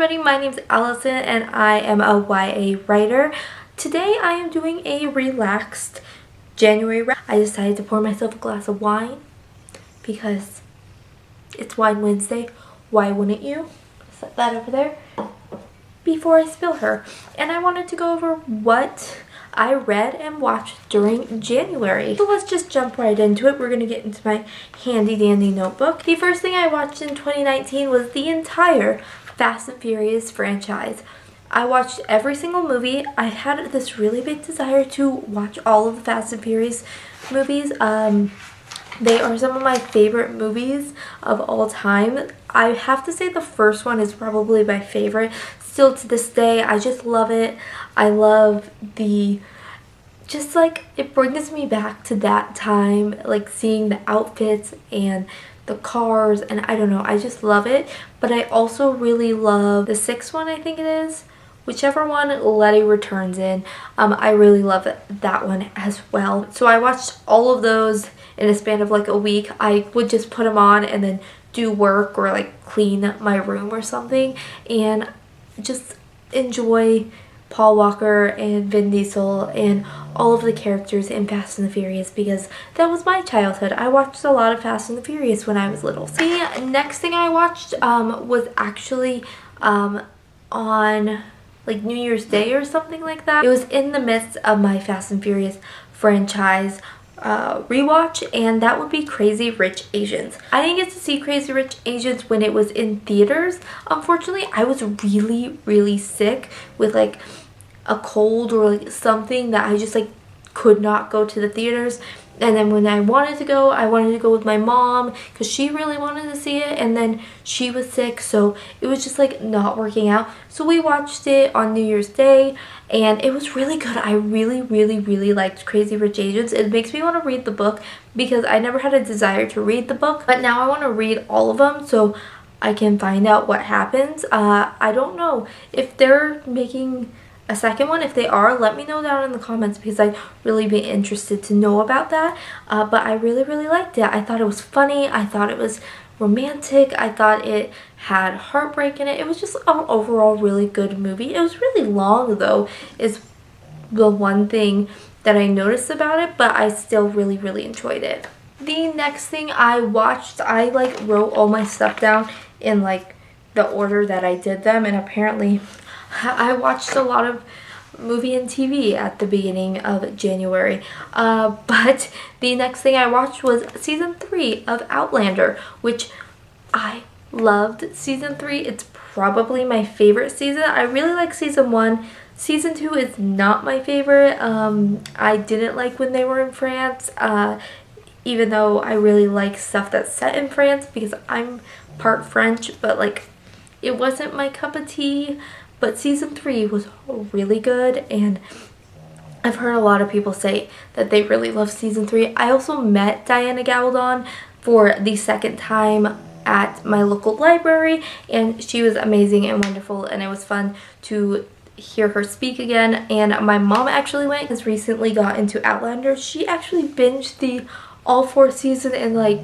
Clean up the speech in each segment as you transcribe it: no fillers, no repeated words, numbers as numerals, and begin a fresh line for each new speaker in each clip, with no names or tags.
everybody, my name is Allison and I am a YA writer. Today I am doing a relaxed January wrap. I decided to pour myself a glass of wine because it's Wine Wednesday. Why wouldn't you? Set that over there before I spill her. And I wanted to go over what I read and watched during January. So let's just jump right into it. We're going to get into my handy dandy notebook. The first thing I watched in 2019 was the entire Fast and Furious franchise. I watched every single movie. I had this really big desire to watch all of the Fast and Furious movies. They are some of my favorite movies of all time. I have to say the first one is probably my favorite. Still to this day, I just love it. I love it brings me back to that time, like seeing the outfits and the cars, and I don't know, I just love it. But I also really love the sixth one, I think it is. Whichever one Letty returns in, I really love that one as well. So I watched all of those in a span of like a week. I would just put them on and then do work or like clean my room or something and just enjoy Paul Walker and Vin Diesel and all of the characters in Fast and the Furious because that was my childhood. I watched a lot of Fast and the Furious when I was little. The next thing I watched was actually on like New Year's Day or something like that. It was in the midst of my Fast and Furious franchise rewatch, and that would be Crazy Rich Asians. I didn't get to see Crazy Rich Asians when it was in theaters. Unfortunately, I was really sick with like a cold or like something that I just like could not go to the theaters. And then when I wanted to go with my mom because she really wanted to see it, and then she was sick, so it was just like not working out. So we watched it on New Year's Day and it was really good. I really liked Crazy Rich Asians. It makes me want to read the book because I never had a desire to read the book, but now I want to read all of them so I can find out what happens. I don't know if they're making a second one. If they are, let me know down in the comments because I'd really be interested to know about that. But I really liked it. I thought it was funny. I thought it was romantic. I thought it had heartbreak in it. It was just an overall really good movie. It was really long though, is the one thing that I noticed about it, but I still really enjoyed it. The next thing I watched, I like wrote all my stuff down in like the order that I did them, and apparently I watched a lot of movie and TV at the beginning of January. But the next thing I watched was season 3 of Outlander, which I loved. Season 3, it's probably my favorite season. I really like season 1. Season 2 is not my favorite. I didn't like when they were in France, even though I really like stuff that's set in France because I'm part French, but like it wasn't my cup of tea. But season 3 was really good, and I've heard a lot of people say that they really love season 3. I also met Diana Gabaldon for the second time at my local library, and she was amazing and wonderful, and it was fun to hear her speak again. And my mom actually went, has recently got into Outlander. She actually binged all 4 seasons in like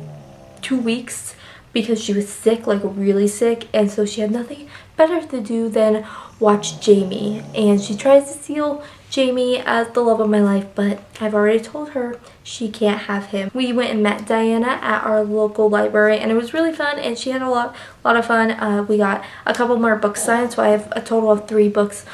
2 weeks because she was sick, like really sick, and so she had nothing better to do than watch Jamie, and she tries to steal Jamie as the love of my life, but I've already told her she can't have him. We went and met Diana at our local library, and it was really fun, and she had a lot of fun. We got a couple more books signed, so I have a total of 3 books,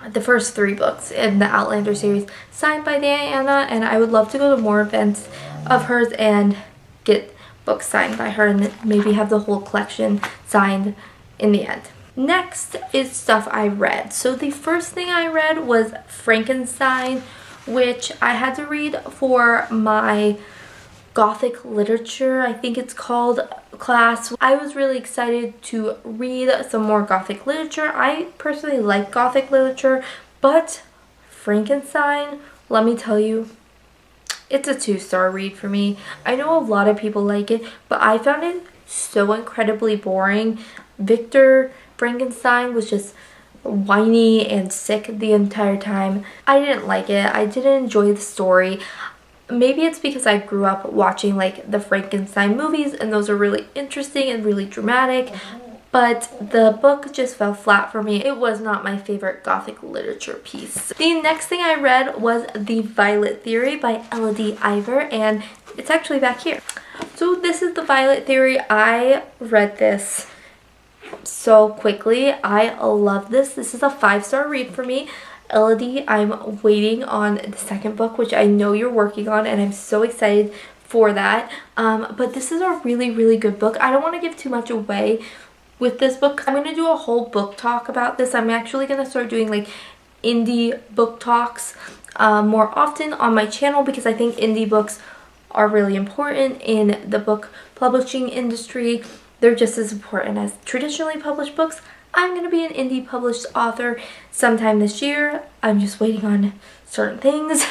the first 3 books in the Outlander series signed by Diana, and I would love to go to more events of hers and get books signed by her and maybe have the whole collection signed in the end. Next is stuff I read. So the first thing I read was Frankenstein, which I had to read for my Gothic literature, I think it's called, class. I was really excited to read some more Gothic literature. I personally like Gothic literature, but Frankenstein, let me tell you, it's a 2-star read for me. I know a lot of people like it, but I found it so incredibly boring. Victor Frankenstein was just whiny and sick the entire time. I didn't like it. I didn't enjoy the story. Maybe it's because I grew up watching like the Frankenstein movies, and those are really interesting and really dramatic. but the book just fell flat for me. It was not my favorite Gothic literature piece. The next thing I read was The Violet Theory by Elodie Ivor, and it's actually back here. So this is The Violet Theory. I read this so quickly. I love this. This is a 5-star read for me. Elodie, I'm waiting on the second book, which I know you're working on, and I'm so excited for that. But this is a really, really good book. I don't want to give too much away with this book. I'm going to do a whole book talk about this. I'm actually going to start doing like indie book talks more often on my channel, because I think indie books are really important in the book publishing industry. They're just as important as traditionally published books. I'm going to be an indie published author sometime this year. I'm just waiting on certain things.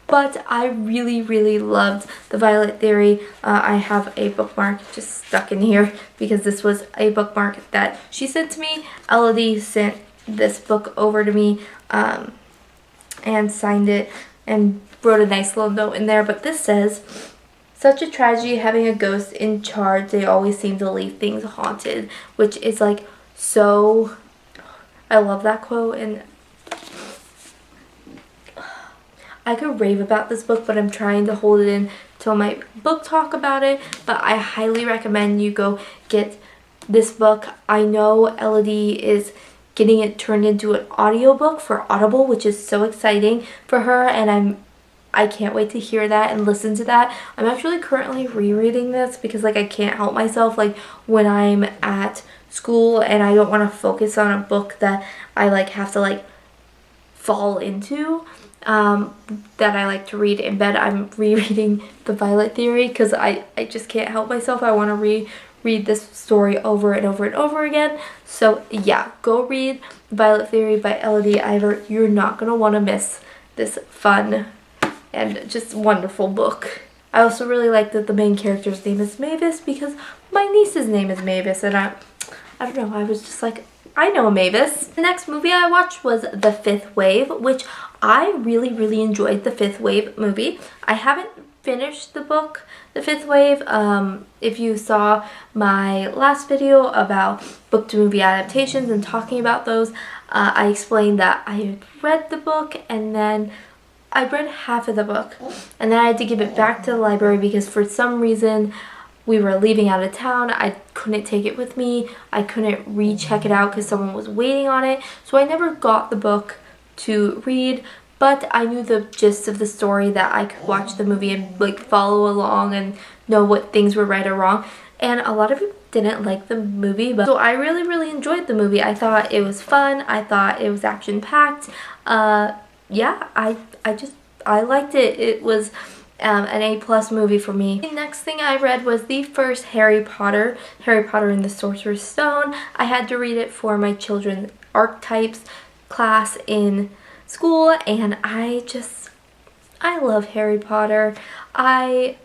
But I really, really loved The Violet Theory. I have a bookmark just stuck in here because this was a bookmark that she sent to me. Elodie sent this book over to me and signed it and wrote a nice little note in there. But this says, "Such a tragedy having a ghost in charge. They always seem to leave things haunted," which is like so, I love that quote, and I could rave about this book, but I'm trying to hold it in till my book talk about it. But I highly recommend you go get this book. I know Elodie is getting it turned into an audiobook for Audible, which is so exciting for her, and I can't wait to hear that and listen to that. I'm actually currently rereading this because like I can't help myself, like when I'm at school and I don't want to focus on a book that I like have to like fall into, that I like to read in bed. I'm rereading The Violet Theory because I just can't help myself. I want to reread this story over and over and over again. So yeah, go read Violet Theory by Elodie Ivor. You're not going to want to miss this fun and just wonderful book. I also really like that the main character's name is Mavis because my niece's name is Mavis, and I don't know, I was just like, I know a Mavis. The next movie I watched was The Fifth Wave, which I really, really enjoyed. The Fifth Wave movie. I haven't finished the book, The Fifth Wave. If you saw my last video about book to movie adaptations and talking about those, I explained that I had read the book and then I read half of the book and then I had to give it back to the library because for some reason we were leaving out of town. I couldn't take it with me. I couldn't recheck it out because someone was waiting on it. So I never got the book to read, but I knew the gist of the story, that I could watch the movie and like follow along and know what things were right or wrong. And a lot of people didn't like the movie, but so I really, really enjoyed the movie. I thought it was fun. I thought it was action-packed. Yeah, I liked it. It was an A+ movie for me. The next thing I read was the first Harry Potter and the Sorcerer's Stone. I had to read it for my children's archetypes class in school, and I love Harry Potter. It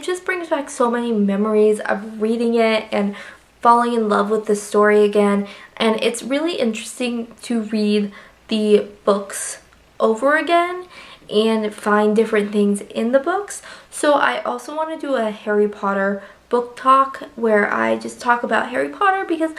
just brings back so many memories of reading it and falling in love with the story again, and it's really interesting to read the books over again and find different things in the books. So I also want to do a Harry Potter book talk where I just talk about Harry Potter because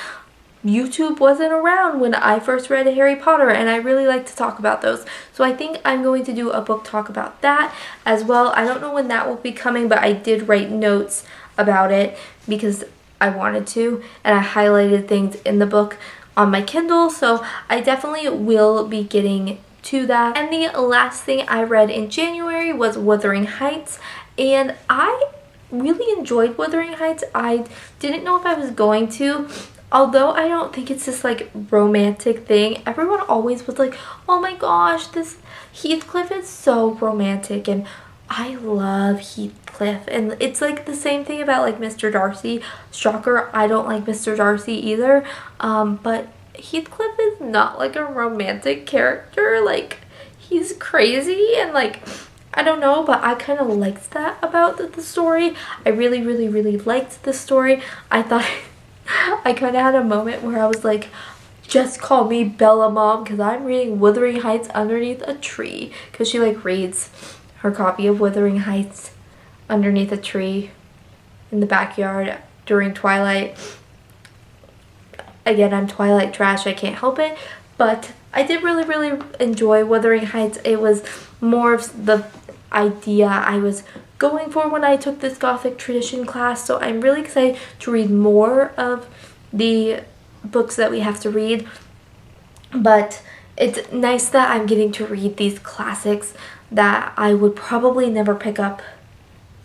YouTube wasn't around when I first read Harry Potter, and I really like to talk about those. So I think I'm going to do a book talk about that as well. I don't know when that will be coming, but I did write notes about it because I wanted to, and I highlighted things in the book on my Kindle, so I definitely will be getting to that. And the last thing I read in January was Wuthering Heights, and I really enjoyed Wuthering Heights. I didn't know if I was going to, although I don't think it's this like romantic thing. Everyone always was like, oh my gosh, this Heathcliff is so romantic, and I love Heathcliff, and it's like the same thing about like Mr. Darcy. Shocker, I don't like Mr. Darcy either, but Heathcliff is not like a romantic character. Like, he's crazy and like, I don't know, but I kind of liked that about the story. I really, really, really liked the story. I thought I kind of had a moment where I was like, just call me Bella Mom, because I'm reading Wuthering Heights underneath a tree, because she like reads her copy of Wuthering Heights underneath a tree in the backyard. during Twilight. Again, I'm Twilight trash, I can't help it, but I did really enjoy Wuthering Heights. It was more of the idea I was going for when I took this Gothic tradition class, so I'm really excited to read more of the books that we have to read. But it's nice that I'm getting to read these classics that I would probably never pick up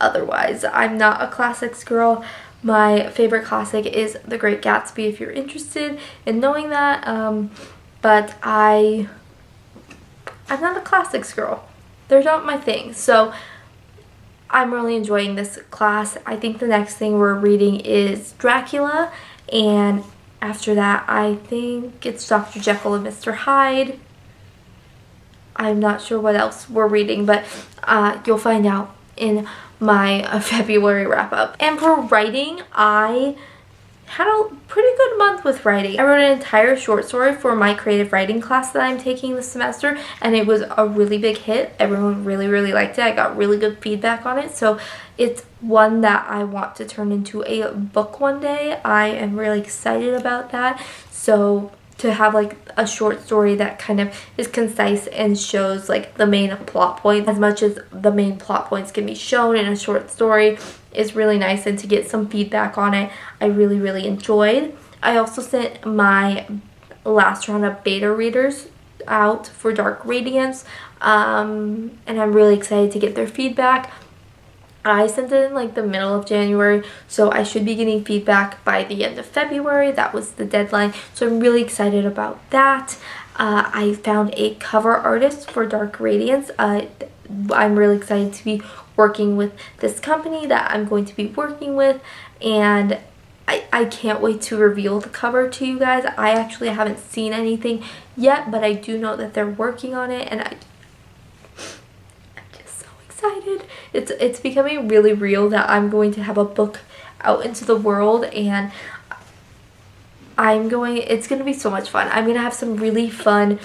otherwise. I'm not a classics girl. My favorite classic is The Great Gatsby, if you're interested in knowing that. But I'm not a classics girl. They're not my thing. So I'm really enjoying this class. I think the next thing we're reading is Dracula, and after that I think it's Dr. Jekyll and Mr. Hyde. I'm not sure what else we're reading, but you'll find out in my February wrap up. And for writing, I had a pretty good month with writing. I wrote an entire short story for my creative writing class that I'm taking this semester, and it was a really big hit. Everyone really liked it. I got really good feedback on it, so it's one that I want to turn into a book one day. I am really excited about that. So to have like a short story that kind of is concise and shows like the main plot points as much as the main plot points can be shown in a short story is really nice, and to get some feedback on it I really enjoyed. I also sent my last round of beta readers out for Dark Radiance, and I'm really excited to get their feedback. I sent it in like the middle of January, so I should be getting feedback by the end of February. That was the deadline, so I'm really excited about that. I found a cover artist for Dark Radiance. I'm really excited to be working with this company that I'm going to be working with, and I can't wait to reveal the cover to you guys. I actually haven't seen anything yet, but I do know that they're working on it, and I'm just so excited. It's becoming really real that I'm going to have a book out into the world, and it's going to be so much fun. I'm going to have some really fun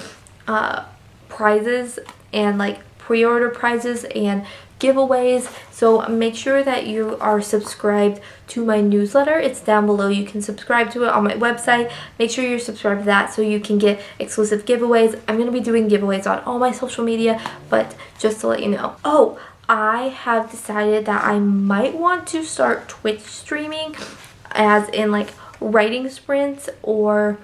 prizes and like pre-order prizes and giveaways, so make sure that you are subscribed to my newsletter. It's down below. You can subscribe to it on my website. Make sure you're subscribed to that so you can get exclusive giveaways. I'm going to be doing giveaways on all my social media, but just to let you know. Oh, I have decided that I might want to start Twitch streaming, as in like writing sprints or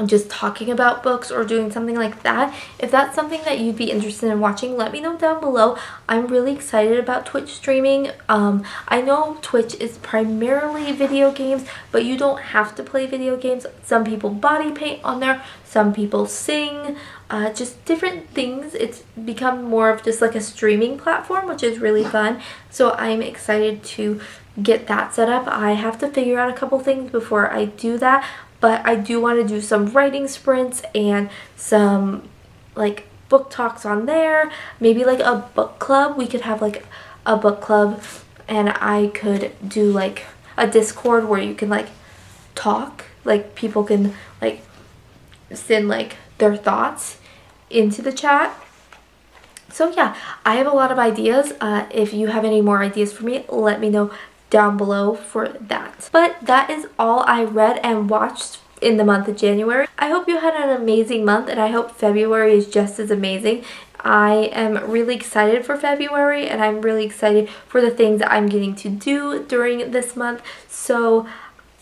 just talking about books or doing something like that. If that's something that you'd be interested in watching, let me know down below. I'm really excited about Twitch streaming. I know Twitch is primarily video games, but you don't have to play video games. Some people body paint on there, some people sing, just different things. It's become more of just like a streaming platform, which is really fun. So I'm excited to get that set up. I have to figure out a couple things before I do that, but I do want to do some writing sprints and some like book talks on there. Maybe like a book club. We could have like a book club, and I could do like a Discord where you can like talk. Like people can like send like their thoughts into the chat. So yeah, I have a lot of ideas. If you have any more ideas for me, let me know down below for that. But that is all I read and watched in the month of January. I hope you had an amazing month, and I hope February is just as amazing. I am really excited for February, and I'm really excited for the things that I'm getting to do during this month. So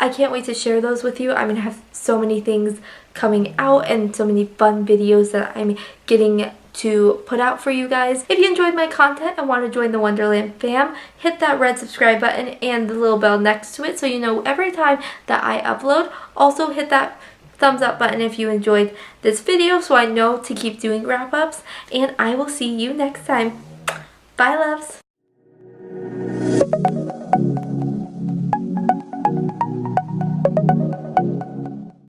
I can't wait to share those with you. I'm going to have so many things coming out and so many fun videos that I'm getting to put out for you guys. If you enjoyed my content and want to join the Wonderland fam, hit that red subscribe button and the little bell next to it so you know every time that I upload. Also hit that thumbs up button if you enjoyed this video so I know to keep doing wrap-ups, and I will see you next time. Bye, loves!